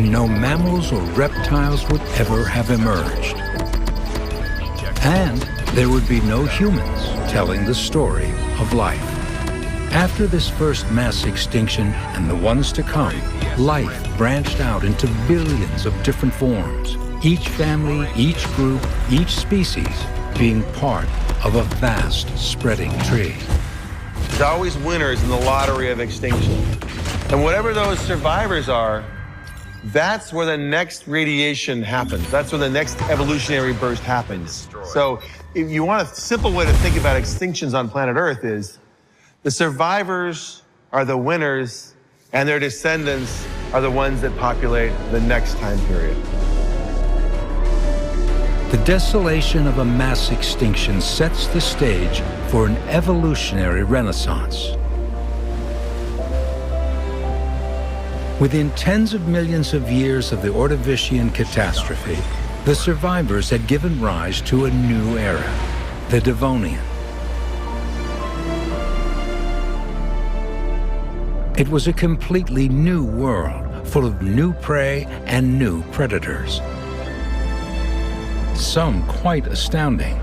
and no mammals or reptiles would ever have emerged. And there would be no humans telling the story of life. After this first mass extinction and the ones to come, life branched out into billions of different forms, each family, each group, each species being part of a vast spreading tree. There's always winners in the lottery of extinction. And whatever those survivors are, that's where the next radiation happens. That's where the next evolutionary burst happens. So if you want a simple way to think about extinctions on planet Earth is the survivors are the winners and their descendants are the ones that populate the next time period. The desolation of a mass extinction sets the stage for an evolutionary renaissance. Within tens of millions of years of the Ordovician catastrophe, the survivors had given rise to a new era, the Devonian. It was a completely new world, full of new prey and new predators. Some quite astounding.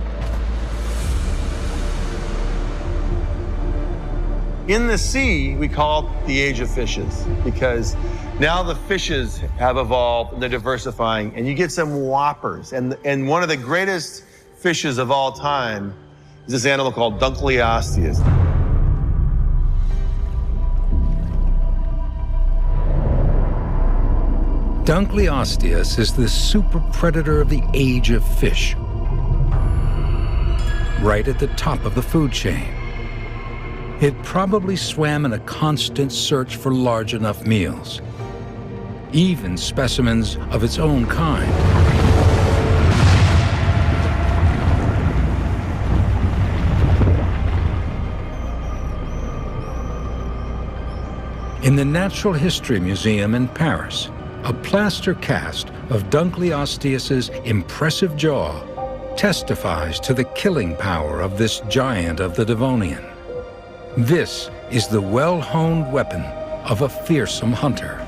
In the sea, we call it the age of fishes because now the fishes have evolved and they're diversifying and you get some whoppers. And one of the greatest fishes of all time is this animal called Dunkleosteus. Dunkleosteus is the super predator of the age of fish, right at the top of the food chain. It probably swam in a constant search for large enough meals, even specimens of its own kind. In the Natural History Museum in Paris, a plaster cast of Dunkleosteus's impressive jaw testifies to the killing power of this giant of the Devonian. This is the well-honed weapon of a fearsome hunter.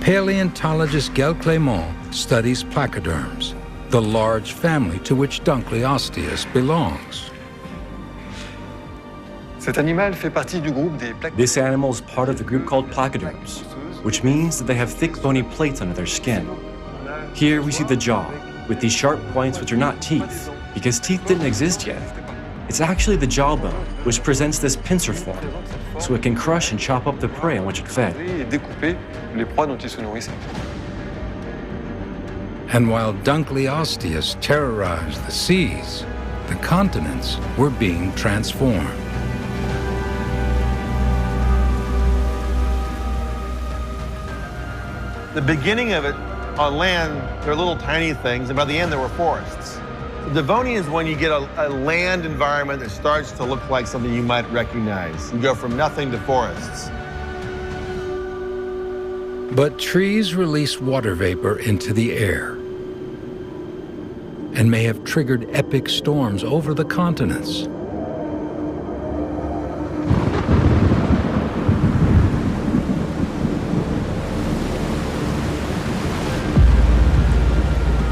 Paleontologist Gail Clément studies placoderms, the large family to which Dunkleosteus belongs. This animal is part of the group called placoderms, which means that they have thick bony plates under their skin. Here we see the jaw, with these sharp points which are not teeth, because teeth didn't exist yet. It's actually the jawbone, which presents this pincer form, so it can crush and chop up the prey on which it fed. And while Dunkleosteus terrorized the seas, the continents were being transformed. The beginning of it on land, they're little tiny things, and by the end there were forests. The Devonian is when you get a land environment that starts to look like something you might recognize. You go from nothing to forests. But trees release water vapor into the air and may have triggered epic storms over the continents.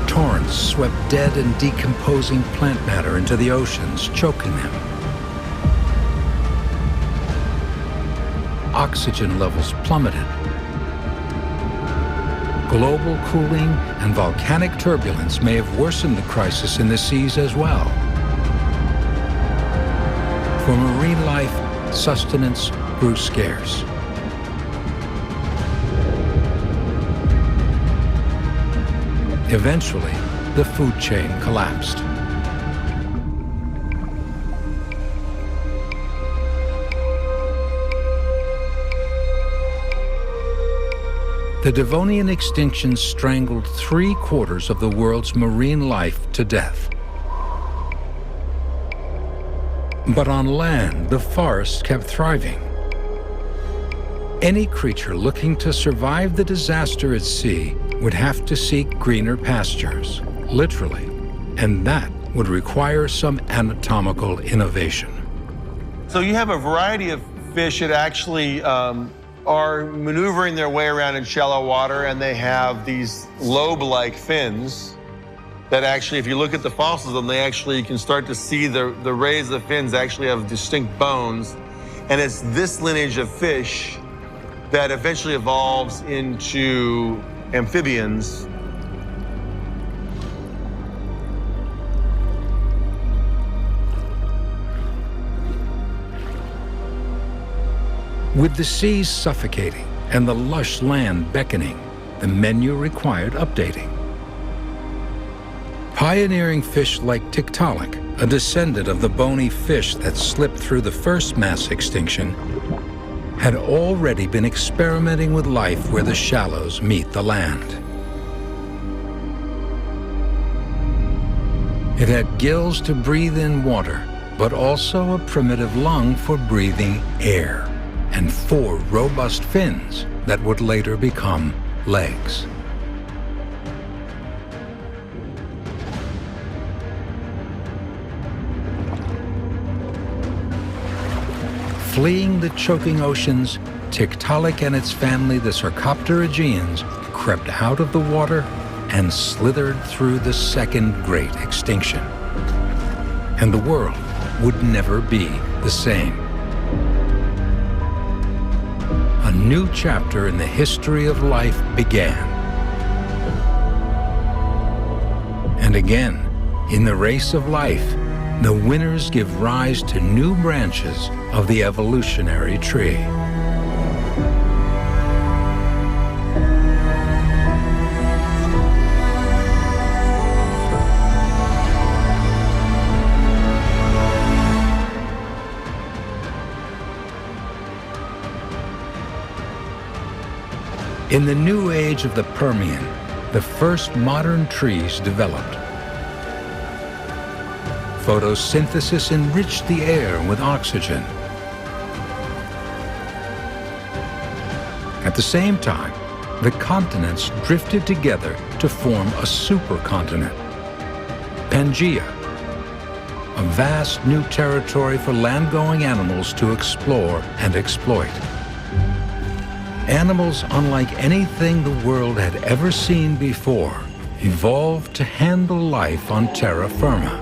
Torrents swept dead and decomposing plant matter into the oceans, choking them. Oxygen levels plummeted. Global cooling and volcanic turbulence may have worsened the crisis in the seas as well. For marine life, sustenance grew scarce. Eventually, the food chain collapsed. The Devonian extinction strangled 3/4 of the world's marine life to death. But on land, the forests kept thriving. Any creature looking to survive the disaster at sea would have to seek greener pastures, literally, and that would require some anatomical innovation. So you have a variety of fish that actually are maneuvering their way around in shallow water, and they have these lobe-like fins that actually, if you look at the fossils of them, they actually, you can start to see the rays of the fins actually have distinct bones. And it's this lineage of fish that eventually evolves into amphibians. With the seas suffocating and the lush land beckoning, the menu required updating. Pioneering fish like Tiktaalik, a descendant of the bony fish that slipped through the first mass extinction, had already been experimenting with life where the shallows meet the land. It had gills to breathe in water, but also a primitive lung for breathing air, and 4 robust fins that would later become legs. Fleeing the choking oceans, Tiktaalik and its family, the Sarcopterygians, crept out of the water and slithered through the second great extinction. And the world would never be the same. A new chapter in the history of life began. And again, in the race of life, the winners give rise to new branches of the evolutionary tree. In the new age of the Permian, the first modern trees developed. Photosynthesis enriched the air with oxygen. At the same time, the continents drifted together to form a supercontinent, Pangaea, a vast new territory for land-going animals to explore and exploit. Animals unlike anything the world had ever seen before evolved to handle life on terra firma,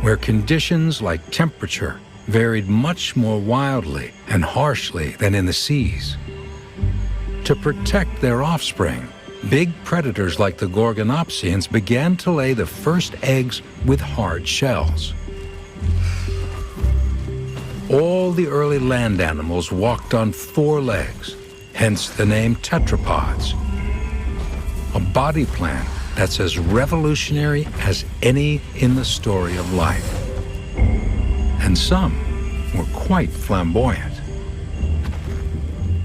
where conditions like temperature varied much more wildly and harshly than in the seas. To protect their offspring, big predators like the Gorgonopsians began to lay the first eggs with hard shells. All the early land animals walked on 4 legs, hence the name tetrapods, a body plan that's as revolutionary as any in the story of life. And some were quite flamboyant.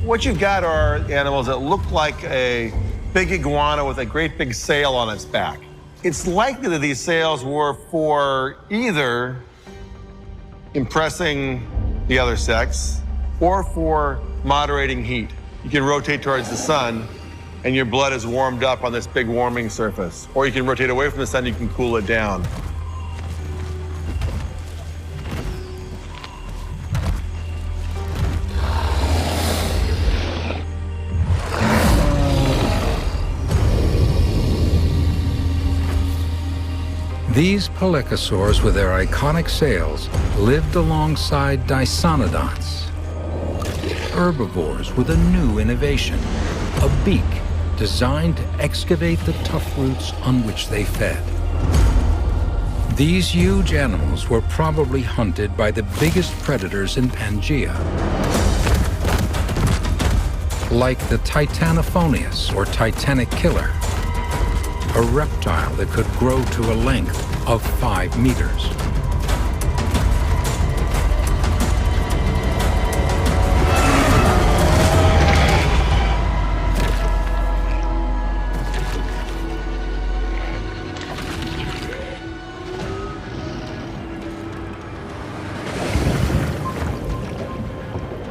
What you've got are animals that look like a big iguana with a great big sail on its back. It's likely that these sails were for either impressing the other sex or for moderating heat. You can rotate towards the sun and your blood is warmed up on this big warming surface. Or you can rotate away from the sun, you can cool it down. These pelycosaurs with their iconic sails lived alongside Dicynodonts, herbivores with a new innovation, a beak designed to excavate the tough roots on which they fed. These huge animals were probably hunted by the biggest predators in Pangaea, like the Titanophonius or Titanic killer, a reptile that could grow to a length of 5 meters.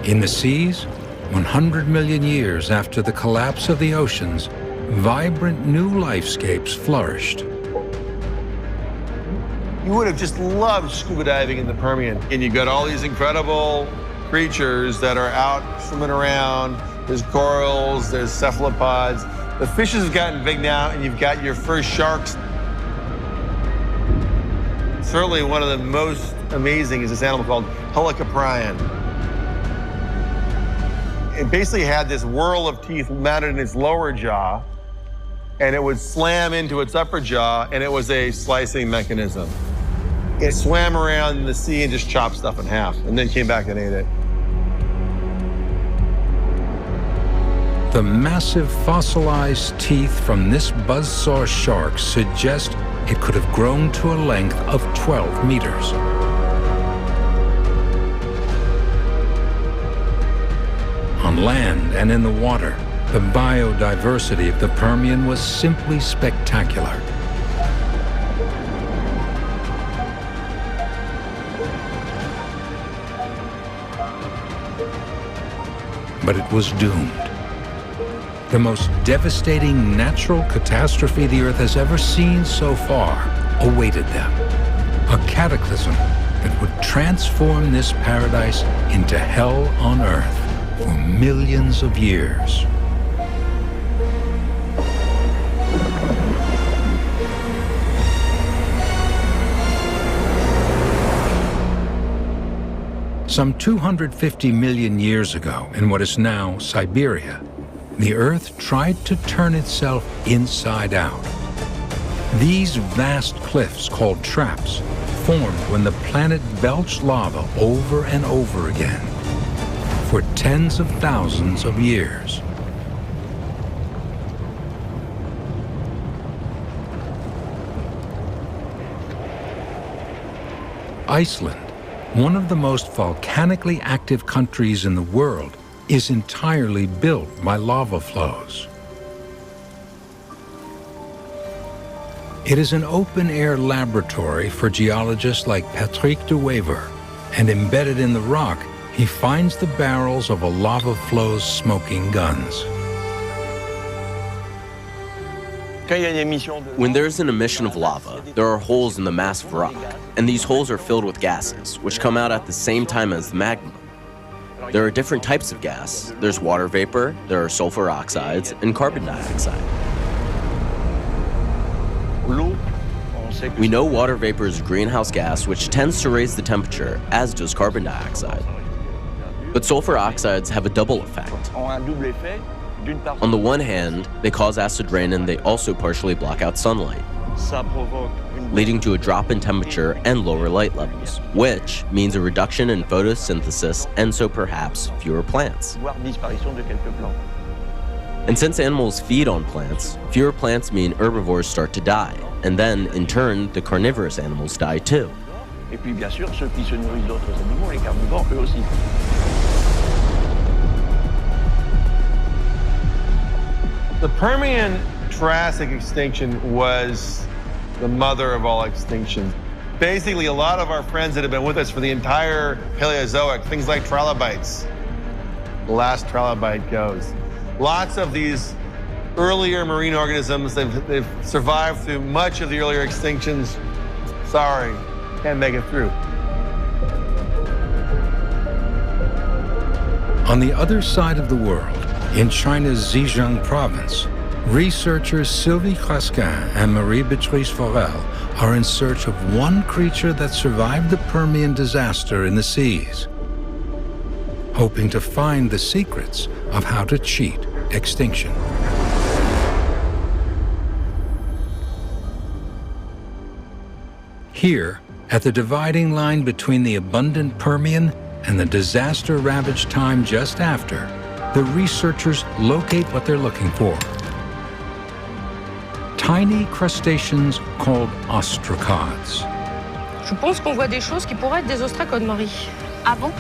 In the seas, 100 million years after the collapse of the oceans, vibrant new lifescapes flourished. You would have just loved scuba diving in the Permian. And you've got all these incredible creatures that are out swimming around, There's corals, there's cephalopods. The fishes have gotten big now, and you've got your first sharks. Certainly one of the most amazing is this animal called helicoprion. It basically had this whirl of teeth mounted in its lower jaw, and it would slam into its upper jaw, and it was a slicing mechanism. It swam around in the sea and just chopped stuff in half, and then came back and ate it. The massive fossilized teeth from this buzzsaw shark suggest it could have grown to a length of 12 meters. On land and in the water, the biodiversity of the Permian was simply spectacular. But it was doomed. The most devastating natural catastrophe the Earth has ever seen so far awaited them. A cataclysm that would transform this paradise into hell on Earth for millions of years. Some 250 million years ago, in what is now Siberia, the Earth tried to turn itself inside out. These vast cliffs, called traps, formed when the planet belched lava over and over again for tens of thousands of years. Iceland, one of the most volcanically active countries in the world, is entirely built by lava flows. It is an open-air laboratory for geologists like Patrick de Wever, and embedded in the rock, he finds the barrels of a lava flow's smoking guns. When there's an emission of lava, there are holes in the mass of rock, and these holes are filled with gases, which come out at the same time as the magma. There are different types of gas. There's water vapor, there are sulfur oxides, and carbon dioxide. We know water vapor is a greenhouse gas which tends to raise the temperature, as does carbon dioxide. But sulfur oxides have a double effect. On the one hand, they cause acid rain and they also partially block out sunlight, leading to a drop in temperature and lower light levels, which means a reduction in photosynthesis and so perhaps fewer plants. And since animals feed on plants, fewer plants mean herbivores start to die, and then, in turn, the carnivorous animals die too. The Permian Triassic extinction was the mother of all extinctions. Basically, a lot of our friends that have been with us for the entire Paleozoic, things like trilobites, the last trilobite goes. Lots of these earlier marine organisms, they've survived through much of the earlier extinctions. Sorry, can't make it through. On the other side of the world, in China's Zhejiang province, researchers Sylvie Crasquin and Marie-Beatrice Forel are in search of one creature that survived the Permian disaster in the seas, hoping to find the secrets of how to cheat extinction. Here, at the dividing line between the abundant Permian and the disaster-ravaged time just after, the researchers locate what they're looking for. Tiny crustaceans called ostracods. Je pense qu'on voit des choses qui pourraient être des ostracodes, Marie. Ah bon?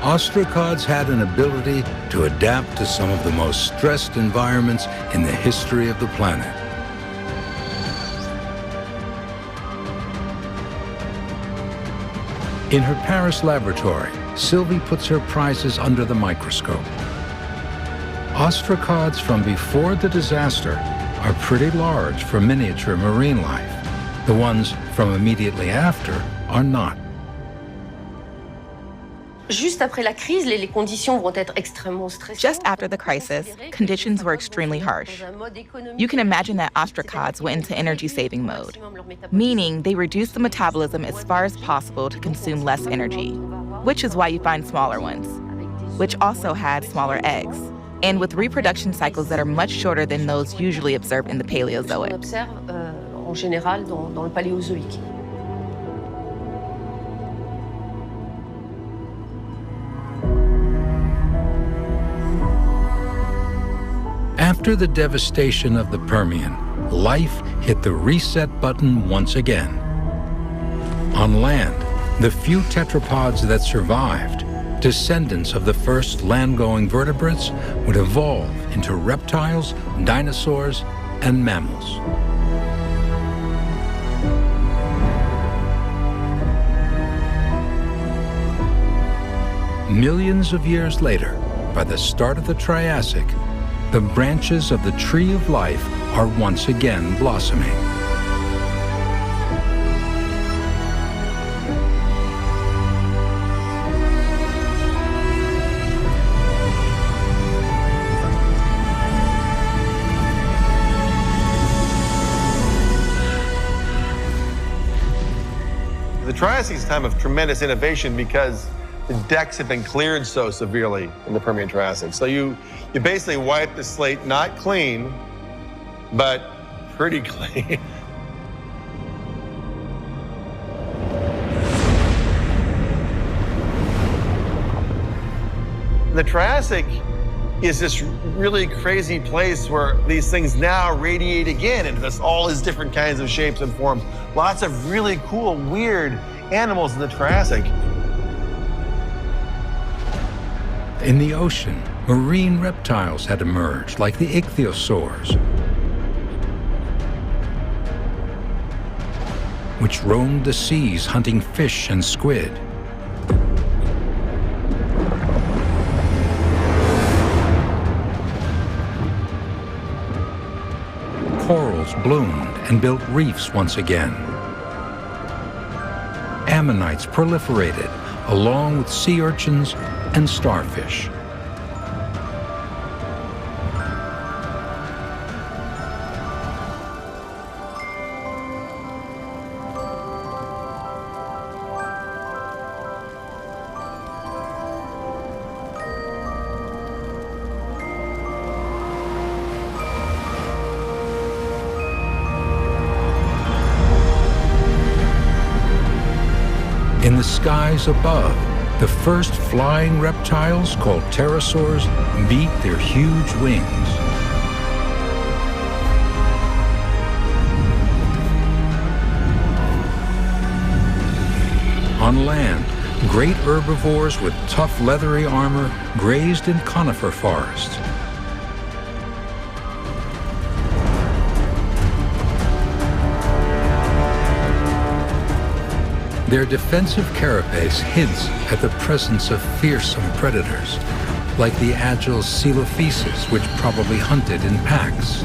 Ostracods had an ability to adapt to some of the most stressed environments in the history of the planet. In her Paris laboratory, Sylvie puts her prizes under the microscope. Ostracods from before the disaster are pretty large for miniature marine life. The ones from immediately after are not. Juste après la crise, les conditions vont être extrêmement stressantes. Just after the crisis, conditions were extremely harsh. You can imagine that ostracods went into energy-saving mode, meaning they reduced the metabolism as far as possible to consume less energy, which is why you find smaller ones, which also had smaller eggs, and with reproduction cycles that are much shorter than those usually observed in the Paleozoic. On observe en général dans le Paléozoïque. After the devastation of the Permian, life hit the reset button once again. On land, the few tetrapods that survived, descendants of the first land-going vertebrates, would evolve into reptiles, dinosaurs, and mammals. Millions of years later, by the start of the Triassic, the branches of the tree of life are once again blossoming. The Triassic is a time of tremendous innovation because the decks have been cleared so severely in the Permian Triassic. So you basically wipe the slate not clean, but pretty clean. The Triassic is this really crazy place where these things now radiate again into all these different kinds of shapes and forms. Lots of really cool, weird animals in the Triassic. In the ocean, marine reptiles had emerged, like the ichthyosaurs, which roamed the seas hunting fish and squid. Corals bloomed and built reefs once again. Ammonites proliferated, along with sea urchins and starfish. In the skies above, the first flying reptiles, called pterosaurs, beat their huge wings. On land, great herbivores with tough leathery armor grazed in conifer forests. Their defensive carapace hints at the presence of fearsome predators, like the agile Coelophysis, which probably hunted in packs.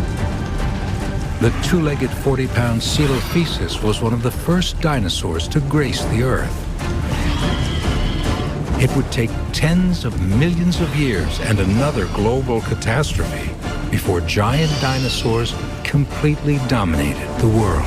The two-legged 40-pound Coelophysis was one of the first dinosaurs to grace the Earth. It would take tens of millions of years and another global catastrophe before giant dinosaurs completely dominated the world.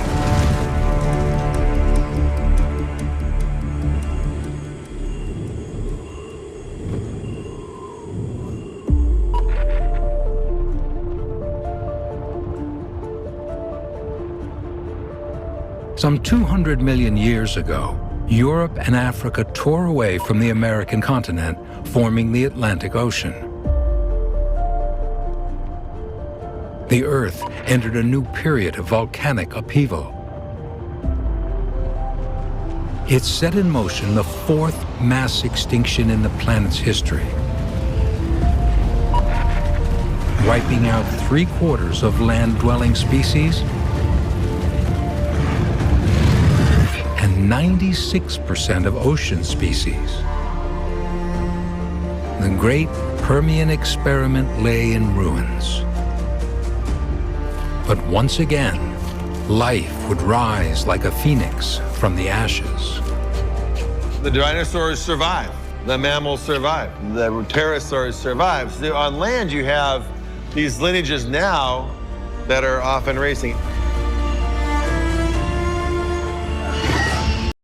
Some 200 million years ago, Europe and Africa tore away from the American continent, forming the Atlantic Ocean. The Earth entered a new period of volcanic upheaval. It set in motion the fourth mass extinction in the planet's history, wiping out 3/4 of land-dwelling species and 96% of ocean species. The great Permian experiment lay in ruins. But once again, life would rise like a phoenix from the ashes. The dinosaurs survive. The mammals survive. The pterosaurs survive. So on land, you have these lineages now that are often racing.